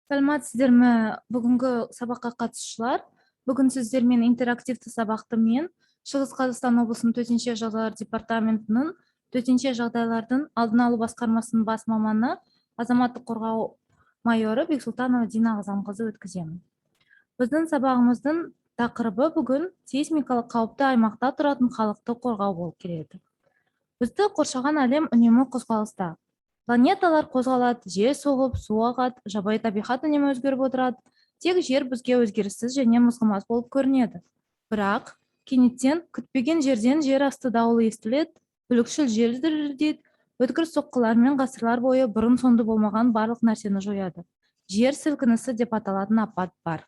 Саламатсыздарбы бүгүнкү сабакка катышуулар. Бүгүн сиздер менен интерактивдүү сабакты мен Чыгыс Казакстан облусунун төтенчө жагдайлар департаментинин төтенчө жагдайлардын алдын алуу баскармасынын бас маманы, азаматтык коргоо майору Бексултанова Дина Агзам өткөзөм. Биздин сабагыбыздын такырыбы бүгүн сейсмикалык кауптуу аймакта туратын калкты коргоо болуп келет. Бизди коршогон әлем үнөмө козголуста. Планеталар козголот, жер согуп, суу агат, жабайы табигат үнөмө өзгөрүп отурат. Тек жер бизге өзгөрүшсүз және мызгымас болуп көрүнөт. Бирок кенеттен күтпеген жерден жер асты дабылы эстелет, бүлүкчүл жер дирилдейт, өткүр соккулар менен гасырлар бою бұрын сонду болмаган барлык нерсени жоёт. Жер силкиниси деп аталатын апат бар.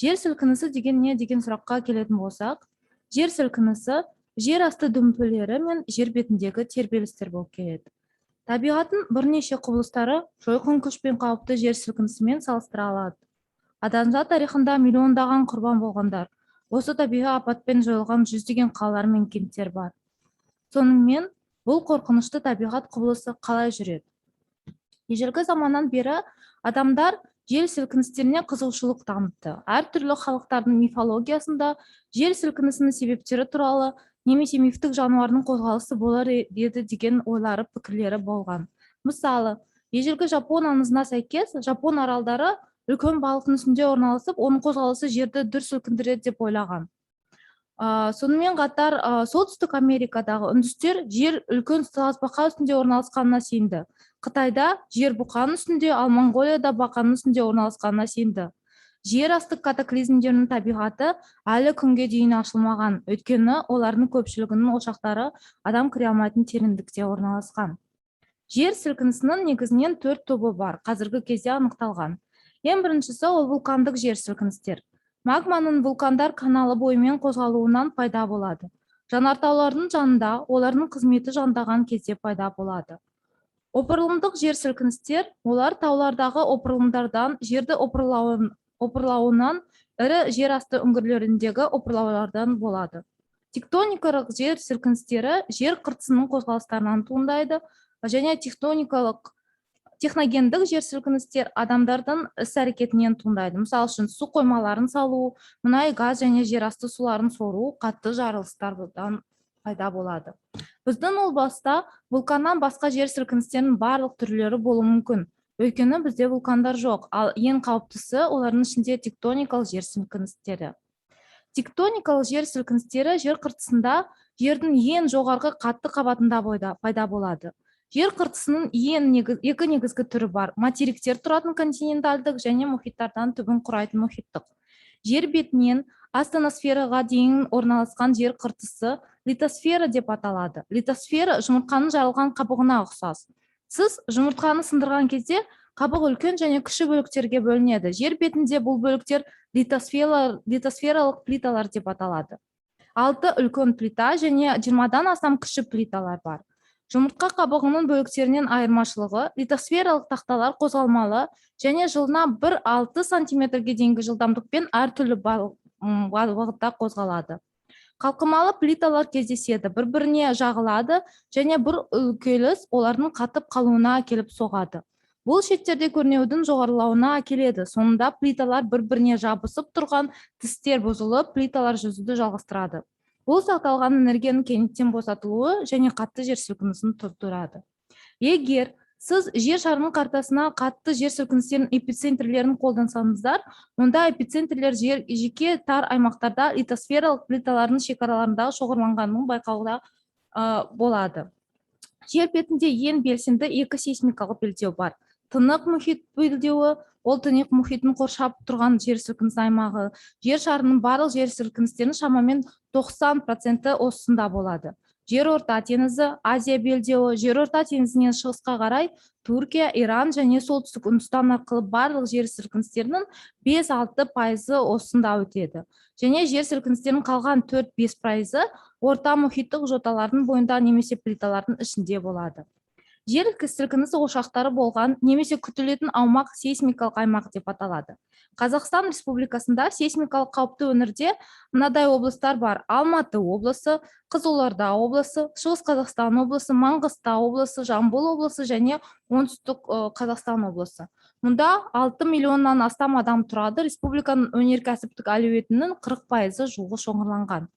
Жер силкиниси деген эмне деген суракка келетін болсак, жер силкиниси жер асты дүмпулері мен жер бетиндеги тербелистер болуп келет. Табигаттын бир нече кубулуштары жойкун күч пен кауптуу жер силкиниси менен салыштыра алат. Адамзат тарыхында миллиондаган курбан болгондар, осы табигый апатпен жоюлган жүздөгөн каалар менен кенттер бар. Сонун бул коркунучтуу табигат кубулушу калай жүрөт? Ежелги замандан бери адамдар жер силкинистерине кызыгуучулук танытты. Ар түрлүү халыктардын мифологиясында жер силкинисинин себептери тууралуу немесе мифтик жаныбардын козголушу болор деди деген ойлары, пикирлери болгон. Мисалы, ежелги Жапон аңызына сайкес, Жапон аралдары үлкөн балыктын үстүндө орналасып, онун козголушу жерди дүр силкиндирет деп ойлаган. Сонун катар Солтүстүк Америкадагы үндүстөр жер үлкөн тас бака үстүндө орналасканына сенди. Кытайда жер буканын үстүндө, ал Монголияда баканын үстүндө орналасканына сенди. Жер асты катаклизмдеринин табигаты алы күнгө чейин ашылмаган, өйткөнү олардын көпчүлүгүнүн ошактары адам кире алмайтын тереңдикте орналаскан. Жер силкинисинин негизинен 4 тобу бар, азыркы кезде аныкталган. Эң биринчиси ол вулкандык жер силкинистер. Магманын вулкандар каналы бою менен козголуунан пайда болот. Жанартаулардын жанында олардын кызмети жандаган кезде пайда болот. Опурулумдук жер силкинистер, олар таулардагы опурулумдардан жерди опурлауынан ири жер асты үңгүрлөрүндөгү опурлаулардан болот. Тектоникалык жер силкинистери жер кыртысынын козголуштарынан туындайды және техногендик жер силкинистер адамдардын ис-аракетинен туындайды. Мисалы үчүн суу коймаларын салуу, мунай, газ және жер асты сууларын соруу, катты жарылыштардан пайда болот. Биздин областа вулкандан башка жер силкинистеринин барлык түрлөрү болушу мүмкүн. Өйткөнү бизде вулкандар жок, ал эң кауптуусу олардын ичинде тектоникалык жер силкинистери. Тектоникалык жер силкинистери жер кыртысында жердин эң жогорку катты кабатында пайда болот. Жер кыртысынын эки негизги түрү бар. Материктер туратын континенталдык және мухиттардан түбүн курайтын мухиттык. Жер бетинен астеносферага дейин орналаскан жер кыртысы литосфера деп аталады. Литосфера жумуртканын жарылган кабыгына окшош. Сиз жумуртканы сындырган кезде кабык үлкөн және кичүү бөлүктерге бөлүнөт. Жер бетинде бул бөлүктөр литосфералык плиталар деп аталады. 6 үлкөн плита және 20-дан астам кичүү плиталар бар. Жумуртка кабыгынын бөлүктеринин айырмачылыгы литосфералык такталар козголмалы және жылына 1-6 сантиметрге дейинки жылдамдыкпен ар түрлүү багытта козголот. Калкымалы плиталар кездешет, бири-бирине жагылады және бир үлкөйлөс олардын катып калууна келип согат. Бул шеттерде көрнөөдүн жогорулауына акелет. Сонунда плиталар бири-бирине жабышып турган тистер бузулуп, плиталар жүзүүдө жалгастырады. Бул сакталган энергиянын кенеттен босотулуу және катты жер силкинисин тудурат. Эгер сиз жер шарынын картасына катты жер силкинистеринин эпицентрлерин колдонсаңыздар, онда эпицентрлер жеке тар аймактарда литосфералык плиталардын шекараларында шоғырланганын байкоого болот. Жер бетинде эң белсенди 2 сейсмикалык белдөө бар. Тынык мухит белдөөү, ол Тынык мухитин коршоп турган жер силкиниси аймагы. Жер шарынын барлык жер силкинистеринин шамамен 90% осунда болот. Жер Орта теңизи, Азия белдөөү, Жер Орта теңизинен чыгыска карай Туркия, Иран және Солтүстүк Үндүстан аркылуу барлык жер силкинистеринин 5-6% осунда өтөт. Және жер силкинистеринин калган 4-5% орта мухиттык жоталардын боюнда немесе плиталардын ичинде болот. Жер сілкінісі ошақтары болған немесе күтілетін аумақ сейсмикалық аймақ деп аталады. Қазақстан Республикасында сейсмикалық қауіпті өңірде мынадай облыстар бар: Алматы облысы, Қызылорда облысы, Шығыс Қазақстан облысы, Маңғыстау облысы, Жамбыл облысы және оңтүстік Қазақстан облысы. Мұнда 6 миллионнан астам адам тұрады. Республиканың өнеркәсіптік әлеуетінің 40% жуығы шоғырланған.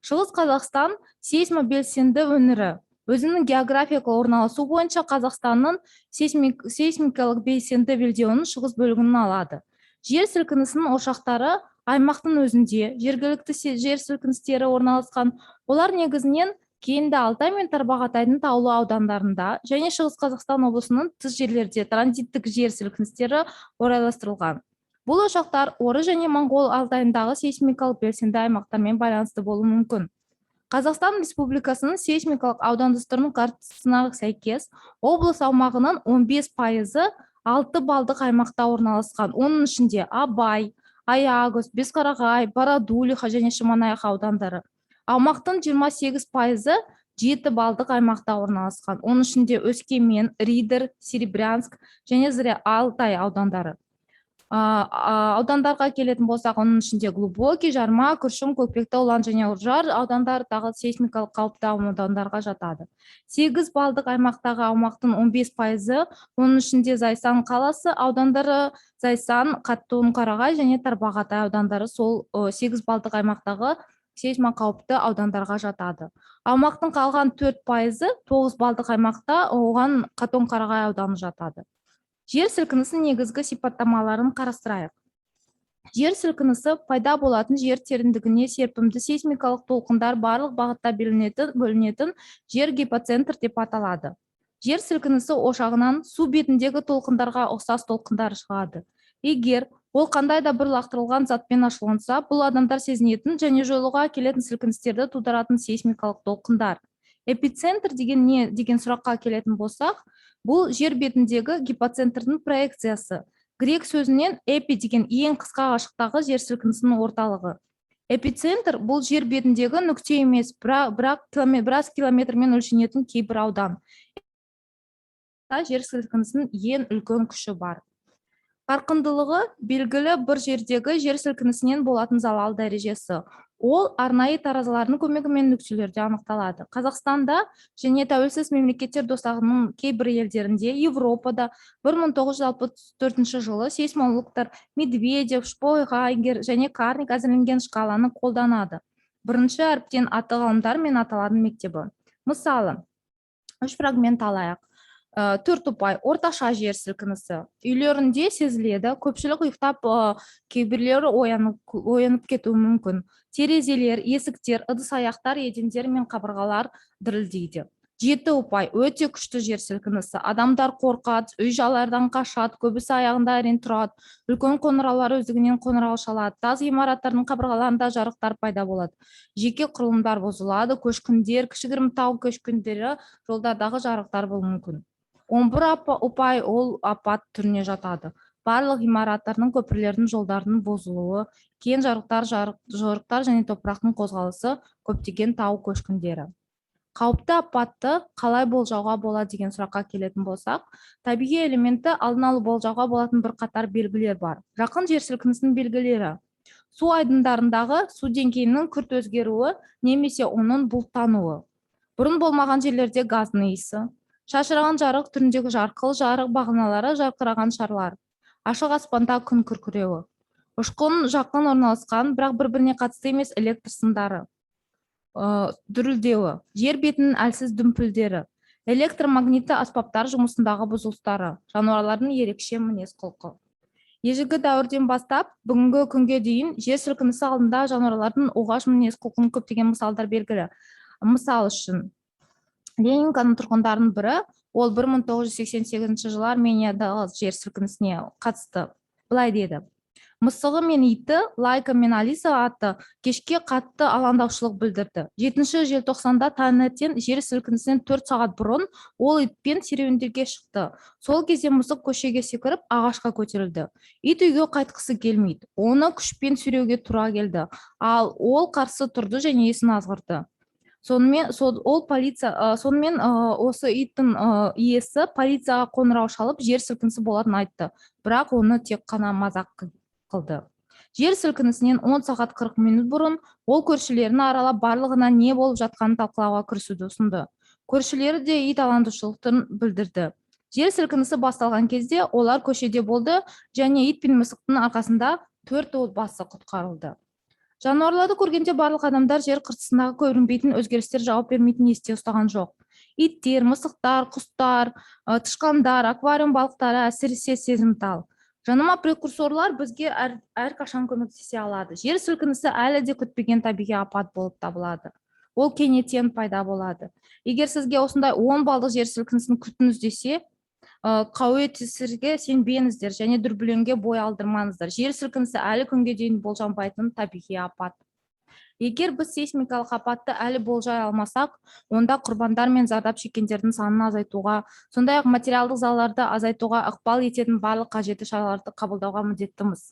Шығыс Қазақстан сейсмобелсенді өңірі. Өзінің географиялық орналасу бойынша Қазақстанның сейсмикалық белсенді белдеуінің шығыс бөлігін алады. Жер сілкінісінің ошақтары аймақтың өзінде жергілікті жер сілкіністері орналасқан. Олар негізінен Кенді Алтай мен Тарбағатайдың таулы аудандарында және Шығыс Қазақстан облысының тыс жерлерде транзиттік жер сілкіністері орайластырылған. Бұл ошақтар Оры және Моңғол Алтайындағы сейсмикалық белсенді аймақтармен байланысты болуы мүмкін. Қазақстан Республикасының сейсмикалық аудандастыру картасына сәйкес, облыс аумағының 15% 6 балдық аймақта орналасқан. Оның ішінде Абай, Аягөз, Бесқарағай, Барадулиха және Шыманайха аудандары. Аумақтың 28% 7 балдық аймақта орналасқан. Оның ішінде Өскемен, Ридер, Серебрянск және Алтай аудандары. Аудандарға келетін болсақ, оның ішінде Глубокий, Жарма, Күршім, Көкпекті, Ұлан және Үржар аудандары тағы сейсмикалық қауіпті аудандарға жатады. 8 балдық аймақтағы аумақтың 15%, оның ішінде Зайсан қаласы аудандары, Зайсан, Қатон-Қарағай және Тарбағатай аудандары сол 8 балдық аймақтағы сейсма қауіпті аудандарға жатады. Аумақтың қалған 4%, 9 балдық аймақта, оған Қатон-Қарағай ауданы жатады. Жер сілкінісінің негізгі сипаттамаларын қарастырайық. Жер сілкінісі пайда болатын жер тереңдігіне серпімді сейсмикалық толқындар барлық бағытта бөлінетін жер гипоцентр деп аталады. Жер сілкінісі ошағынан су бетіндегі толқындарға ұқсас толқындар шығады. Егер ол қандай да бір лақтырылған затпен ашылынса, бұл адамдар сезінетін және жойылуға келетін сілкіністерді тудыратын сейсмикалық толқындар. Эпицентр деген не деген сұраққа келетін болсақ, бұл жер бетіндегі гипоцентрдің проекциясы. Грек сөзінен эпи деген ең қысқа қашықтағы жер сілкінісінің орталығы. Эпицентр бұл жер бетіндегі нүкте емес, біраз километрмен өлшенетін кейбір аудан. Жер сілкінісінің ең үлкен күші бар. Қарқындылығы белгілі бір жердегі жер сілкінісінен болатын залал дәрежесі. Ол арнайы таразылардың көмегімен нүктелерде анықталады. Қазақстанда және тәуелсіз мемлекеттер достастығының кейбір елдерінде, Европада 1964 жылы сейсмологтар Медведев, Шпойгайгер және Карник әзірленген шкаланы қолданады. Бірінші әріптен аты ғалымдар мен аталардың мектебі. Мысалы, 3 фрагмент алайық. 4 ұпай орташа жер сілкінісі. Үйлерінде сезіледі, көпшілік ұйықтап, кейбіреулері оянып кетуі мүмкін. Терезелер, есіктер, ыдыс-аяқтар, едендер мен қабырғалар дірілдейді. 7 ұпай өте күшті жер сілкінісі. Адамдар қорқады, үй-жайлардан қашады, көбісі аяғында әрең тұрады. Үлкен қоңыраулар өздігінен қоңырау шалады. Тас ғимараттардың қабырғаларында жарықтар пайда болады. Жеке құрылымдар бұзылады, көшкіндер, кішігірім тау көшкіндері, жолдардағы жарықтар болуы мүмкін. 11 ұпай ол апат түріне жатады. Барлық ғимараттардың, көпірлердің, жолдардың бұзылуы, кен жорықтар және топырақтың қозғалысы, көптеген тау көшкіндері. Қауіпті апатты қалай болжауға болады деген сұраққа келетін болсақ, табиғи элементі алдын алу болжауға болатын бір қатар белгілер бар. Жақын жер сілкінісінің белгілері: су айдындарындағы су деңгейінің күрт өзгеруі немесе оның бұлттануы. Бұрын болмаған жерлерде газдың иісі. Шашыраған жарық түріндегі жарқыл жарық бағаналары, жарқыраған шарлар. Ашық аспанда күн күркіреуі. Ұшқын жақын орналасқан, бірақ бір-біріне қатысты емес электр сымдары. Дүрілдеуі. Жер бетінің әлсіз дүмпілдері. Электромагнитті аспаптар жұмысындағы бұзылыстары. Жануарлардың ерекше мінез құлқы. Ежелгі дәуірден бастап, бүгінгі күнге дейін жер сілкінісі алдында жануарлардың оғаш мінез құлқының көптеген мысалдар белгілі. Мысал үшін, Ленинканың тұрғындарының бірі, ол 1988 жылы Армениядағы жер сілкінісіне қатысты. Былай деді: мысығы мен иті, Лайка мен Алиса атты кешке қатты алаңдаушылық білдірді. 7 желтоқсанда таңертең жер сілкінісінен 4 сағат бұрын ол итпен серуендеуге шықты. Сол кезде мысық көшеге секіріп ағашқа көтерілді. Ит үйге қайтқысы келмейді. Оны күшпен сүйреуге тура келді. Ал ол қарсы тұрды және есін азғырды. Сонымен осы иттің иесі полицияға қоңырау шалып жер сілкінісі болатынын айтты, бірақ оны тек қана мазақ қылды. Жер сілкінісінен 10 сағат 40 минут бұрын ол көршілерін аралап барлығына не болып жатқанын талқылауға кірісуді ұсынды. Көршілері де ит алаңдаушылықтарын білдірді. Жер сілкінісі басталған кезде олар көшеде болды және ит пен мысықтың арқасында 4 отбасы құтқарылды. Жануарларды көргенде барлық адамдар жер қыртысындағы көрінбейтін өзгерістер жауап бермейтін есте ұстаған жоқ. Иттер, мысықтар, құстар, тышқандар, аквариум балықтары әсіресе сезімтал. Жанама прекурсорлар бізге әрқашан көмектесе алады. Жер сілкінісі әлі де күтпеген табиғи апат болып табылады. Ол кенеттен пайда болады. Егер сізге осындай 10 балдық жер сілкінісін күтіңіз десе, қауесеттерге сенбеңіздер және дүрбелеңге бой алдырмаңыздар. Жер сілкінісі әлі күнге дейін болжанбайтын табиғи апат. Егер біз сейсмикалық апатты әлі болжай алмасақ, онда құрбандар мен зардап шеккендердің санын азайтуға, сондай-ақ материалдық залаларды азайтуға ықпал ететін барлық қажетті шараларды қабылдауға міндеттіміз.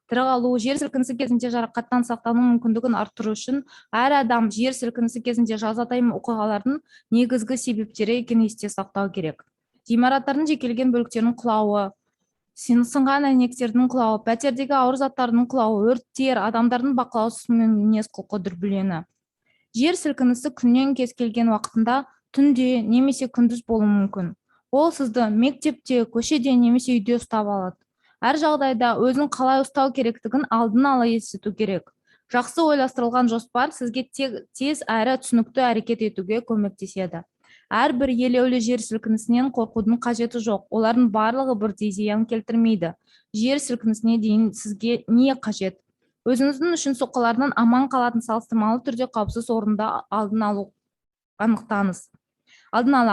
Тірі қалу, жер сілкінісі кезінде жарақаттан сақтану мүмкіндігін арттыру үшін әр адам жер сілкінісі кезінде жазатайым оқиғалардың негізгі себептері екенін есте сақтау керек. Ғимараттардың жекелеген бөліктерінің құлауы, сынған әйнектердің құлауы, пәтердегі ауыр заттардың құлауы, өрттер, адамдардың бақылаусыз мінез-құлқы дүрбелеңі. Жер сілкінісі күннен кез келген уақытында түнде немесе күндіз болуы мүмкін. Ол сізді мектепте, көшеде немесе үйде ұстап алады. Әр жағдайда өзін қалай ұстау керектігін алдын ала ескерту керек. Жақсы ойластырылған жоспар сізге тез әрі түсінікті әрекет етуге көмектеседі. Әрбір елеулі жер сілкінісінен қорқудың қажеті жоқ. Олардың барлығы бірдей зиян келтірмейді. Жер сілкінісіне дейін сізге не қажет? Өзіңіздің үшін соққылардан аман қалатын салыстырмалы түрде қауіпсіз орында алдын ала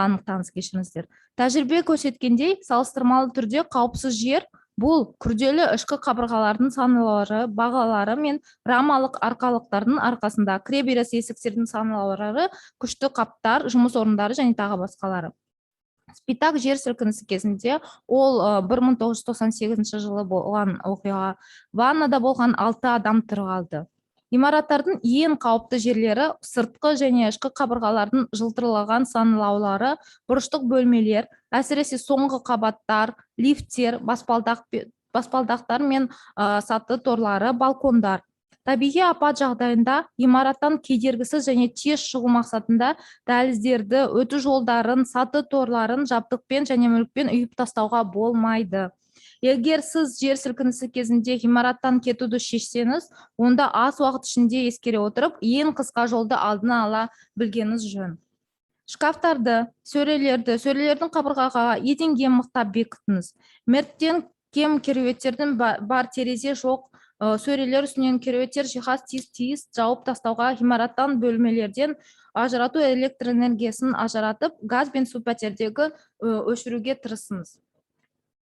анықтаңыз, кешіріңіздер. Тәжірибе көрсеткендей, салыстырмалы түрде қауіпсіз жер бұл күрделі ішкі қабырғалардың санаулары, бағалары мен рамалық арқалықтардың арқасында кіреберіс есіктердің санаулары, күшті қаптар, жұмыс орындары және тағы басқалары. Спитак жер сілкінісі кезінде ол 1998 жылы болған оқиға. Ваннада болған 6 адам тірі қалды. Имараттардың ең қауіпті жерлері сыртқы және ішкі қабырғалардың жылтырлаған санаулары, бұрыштық бөлмелер, әсіресе соңғы қабаттар, лифттер, баспалдақтар мен саты торлары, балкондар. Табиғи апат жағдайында имараттан кедергісіз және тез шығу мақсатында дәліздерді, өту жолдарын, саты торларын жабдықпен және мүлікпен үйіп тастауға болмайды. Егер сіз жер сілкінісі кезінде ғимараттан кетуді шешсеңіз, онда аз уақыт ішінде ескере отырып, ең қысқа жолды алдын ала білгеніңіз жөн. Шкафтарды, сөрелердің қабырғаға еденге мықтап бекітіңіз. Мерттен кем кереуеттердің бар, терезе жоқ, сөрелер үстінен кереуеттер жиһаз тиіс жауып тастауға, ғимараттан бөлмелерден ажырату электр энергиясын ажыратып, газ бен су пәтердегі өшіруге тырысыңыз.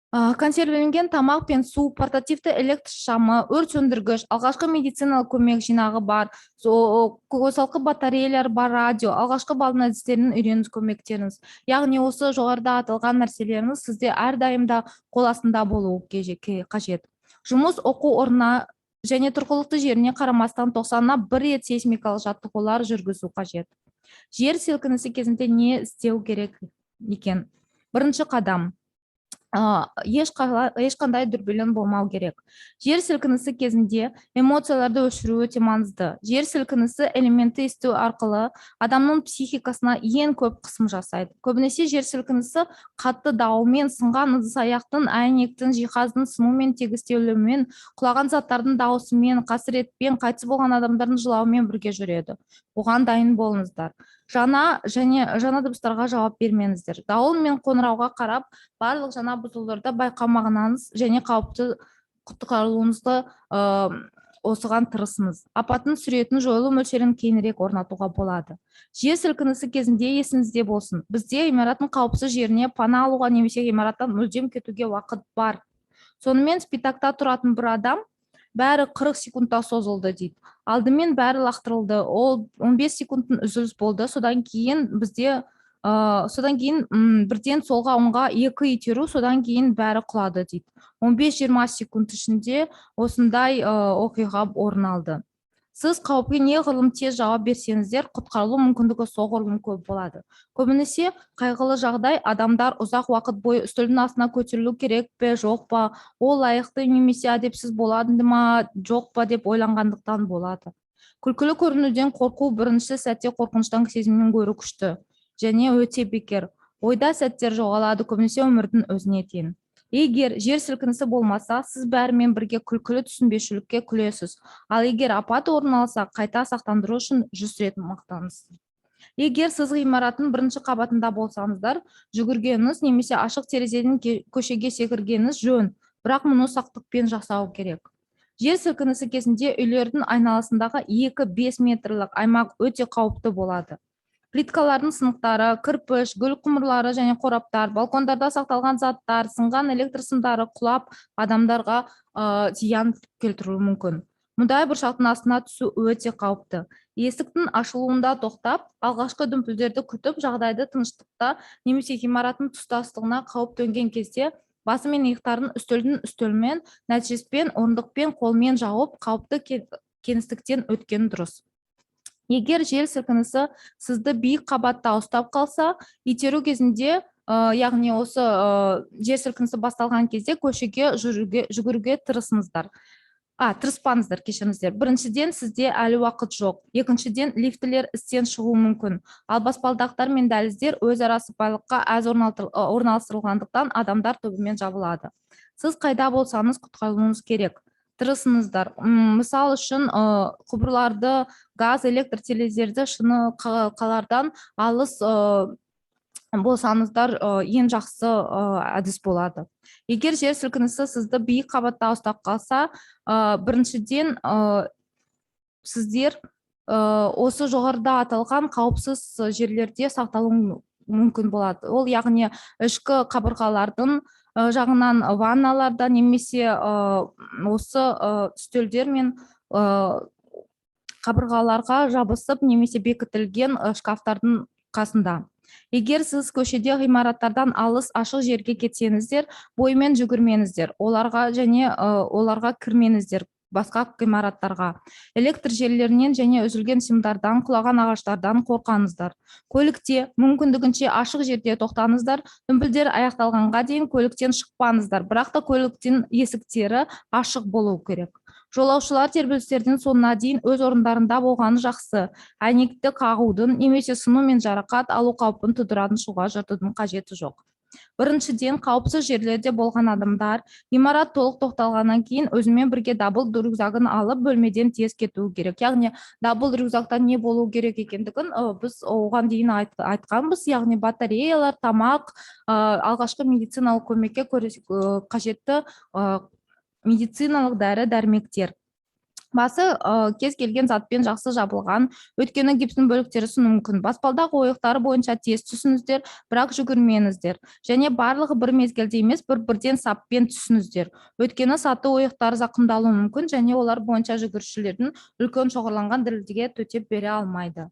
Консервіленген тамақ пен су, портативті электр шамы, өрт сөндіргіш, алғашқы медициналық көмек жинағы бар, қосалқы батареялар бар, радио, алғашқы балдың әдістерін үйреніңіз көмектеріңіз. Яғни осы жоғарыда аталған нәрселеріңіз сізде әрдайымда қол астында болуы қажет. Жұмыс оқу орнына және тұрғылықты жеріне қарамастан 90-на 1 рет сейсмикалық жаттығулар жүргізу қажет. Жер сілкінісі кезінде не істеу керек екен? Бірінші қадам. Ешқандай дүрбелең болмау керек. Жер сілкінісі кезінде эмоцияларды өшіру өте маңызды. Жер сілкінісі элементті есту арқылы адамның психикасына ең көп қысым жасайды. Көбінесе жер сілкінісі қатты дауылмен, сынған ыдыс-аяқтың, әйнектің, жиһаздың сынуымен, тегістеулімен, құлаған заттардың дауысымен, қасіретпен, қайтыс болған адамдардың жылауымен бірге жүреді. Оған дайын болыңыздар. Жаңа дыбыстарға жауап бермеңіздер. Дауыл мен қоңырауға қарап, барлық жаңа бұзылуларды байқамағаныңыз және қауіпті құтқарылуыңызды осыған тырысыңыз. Апаттың сүретін жойылу мөлшерін кейінірек орнатуға болады. Жер сілкінісі кезінде есіңізде болсын. Бізде ғимараттың қауіпсіз жеріне пана алуға немесе ғимараттан мүлдем кетуге уақыт бар. Сонымен Спитакта тұратын бір адам бәрі 40 секундта созылды дейді. Алдымен бәрі лақтырылды. Ол 15 секундтың үзіліс болды. Содан кейін бірден солға оңға 2 итеру, содан кейін бәрі құлады дейді. 15-20 секунд ішінде осындай оқиға орын алды. Сіз қауіпке неғұрлым тез жауап берсеңіздер, құтқарылу мүмкіндігі соғұрлым көп болады. Көбінесе қайғылы жағдай адамдар ұзақ уақыт бойы үстелдің астына көтерілу керек пе, жоқ па, ол лайықты немесе әдепсіз болады ма, жоқ па деп ойланғандықтан болады. Күлкілі көрінуден қорқу бірінші сәтте қорқыныштан сезімнен гөрі күшті және өте бекер. Ойда сәттер жоғалады, көбінесе өмірдің өзіне тең. Егер жер сілкінісі болмаса, сіз бәрімен бірге күлкілі түсінбеушілікке күлесіз. Ал егер апат орын алса, қайта сақтандыру үшін 100 рет мақтаныңыз. Егер сіз ғимараттың бірінші қабатында болсаңыздар, жүгіргеніңіз немесе ашық терезеден көшеге секіргеніңіз жөн, бірақ мұны сақтықпен жасау керек. Жер сілкінісі кезінде үйлердің айналасындағы 2-5 метрлік аймақ өте қауіпті болады. Плиткалардың сынықтары, кірпіш, гүл құмырлары және қораптар, балкондарда сақталған заттар, сынған электр сымдары құлап, адамдарға зиян келтіруі мүмкін. Мұндай бұршақтың астына түсу өте қауіпті. Есіктің ашылуында тоқтап, алғашқы дүмпулерді күтіп, жағдайды тыныштықта немесе ғимараттың тұтастығына қауіп төнген кезде басы мен иықтарын үстелмен, нәтижеспен, орындықпен, қолмен жауып, қауіпті кеңістіктен өткен дұрыс. Егер жер сілкінісі сізді биік қабатта ұстап қалса, итеру кезінде, яғни осы жер сілкінісі басталған кезде көшеге жүгіруге тырыспаңыздар, кешіріңіздер. Біріншіден, сізде әлі уақыт жоқ. Екіншіден, лифтілер істен шығуы мүмкін. Ал баспалдақтар мен дәліздер өзара сыпайылыққа аз орналастырылғандықтан адамдар тобымен жабылады. Сіз қайда болсаңыз құтқарылуыңыз керек. Тырысыңыздар. Мысал үшін, құбырларды, газ, электр телевизорды шыны қалардан алыс болсаңыздар ең жақсы әдіс болады. Егер жер сілкінісі сізді биік қабатта ұстап қалса, біріншіден сіздер осы жоғарыда аталған қауіпсіз жерлерде сақталу мүмкін болады. Ол яғни ішкі қабырғалардың жағынан ванналарда немесе осы үстелдер мен қабырғаларға жабысып немесе бекітілген шкафтардың қасында. Егер сіз көшеде ғимараттардан алыс ашық жерге кетсеңіздер, бойымен жүгірмеңіздер, оларға кірмеңіздер, басқа ғимараттарға. Электр желілерінен және үзілген сымдардан, құлаған ағаштардан қорқаңыздар. Көлікте мүмкіндігінше ашық жерде тоқтаңыздар. Дүмпулер аяқталғанға дейін көліктен шықпаңыздар, бірақ та көліктің есіктері ашық болуы керек. Жолаушылар тербелістердің соңына дейін өз орындарында болғаны жақсы. Әйнекті қағудың немесе сыну мен жарақат алу қаупін тудыратын суға жыртудың қажеті жоқ. Біріншіден, қауіпсіз жерлерде болған адамдар ғимарат толық тоқталғаннан кейін өзімен бірге дабыл рюкзагын алып бөлмеден тез кетуі керек. Яғни дабыл рюкзакта не болу керек екендігін біз оған дейін айтқанбыз. Яғни батареялар, тамақ, алғашқы медициналық көмекке қажетті медициналық дәрі-дәрмектер. Басы кез келген затпен жақсы жабылған, өйткені гипстің бөліктері сыну мүмкін. Баспалдақ ойықтары бойынша тез түсіңіздер, бірақ жүгірмеңіздер. Және барлығы бір мезгілде емес, бірден саппен түсіңіздер. Өйткені саты ойықтары зақымдалуы мүмкін және олар бойынша жүгірушілердің үлкен шоғырланған дірілге төтеп бере алмайды.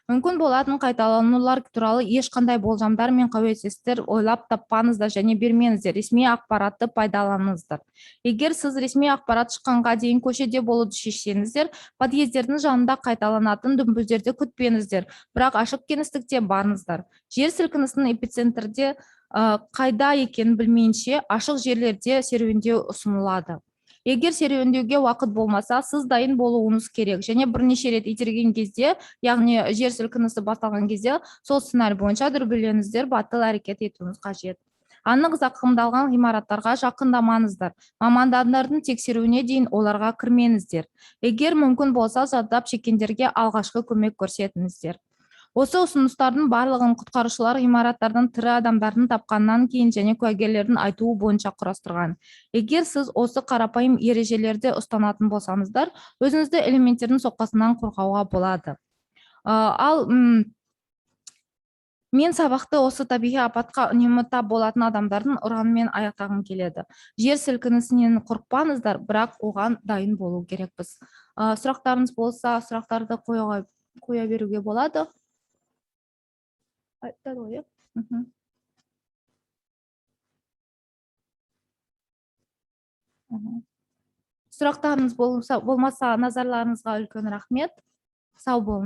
Мүмкін болатын қайталанулар туралы ешқандай болжамдар мен қауесеттер ойлап таппаңыздар және бермеңіздер. Ресми ақпаратты пайдаланыңыздар. Егер сіз ресми ақпарат шыққанға дейін көшеде болуды шешсеңіздер, подъездердің жанында қайталанатын дүмпулерді күтпеңіздер, бірақ ашық кеңістікте барыңыздар. Жер сілкінісінің эпицентрде қайда екенін білмейінше, ашық жерлерде серуендеу ұсынылады. Егер серуендеуге уақыт болмаса, сіз дайын болуыңыз керек және бірнеше рет итерген кезде, яғни жер сілкінісі басталған кезде, сол сценарий бойынша дүрбелеңіздер батыл әрекет етуіңіз қажет. Анық зақымдалған ғимараттарға жақындамаңыздар. Мамандардың тексеруіне дейін оларға кірмеңіздер. Егер мүмкін болса, зардап шеккендерге алғашқы көмек көрсетіңіздер. Осы ұсыныстардың барлығын құтқарушылар ғимараттардың тірі адамдарын тапқаннан кейін және куәгерлердің айтуы бойынша құрастырған. Егер сіз осы қарапайым ережелерді ұстанатын болсаңыздар, өзіңізді элементтердің соққысынан қорғауға болады. Ал мен сабақты осы табиғи апатқа үнемі тап болатын адамдардың ұранымен аяқтағым келеді. Жер сілкінісінен қорықпаңыздар, бірақ оған дайын болу керекпіз. Сұрақтарыңыз болса, сұрақтарды қоя беруге болады. Айтады ғой, Сурактарыңыз болмаса назарларыңызга үлкен рахмет. Сау болуңуз.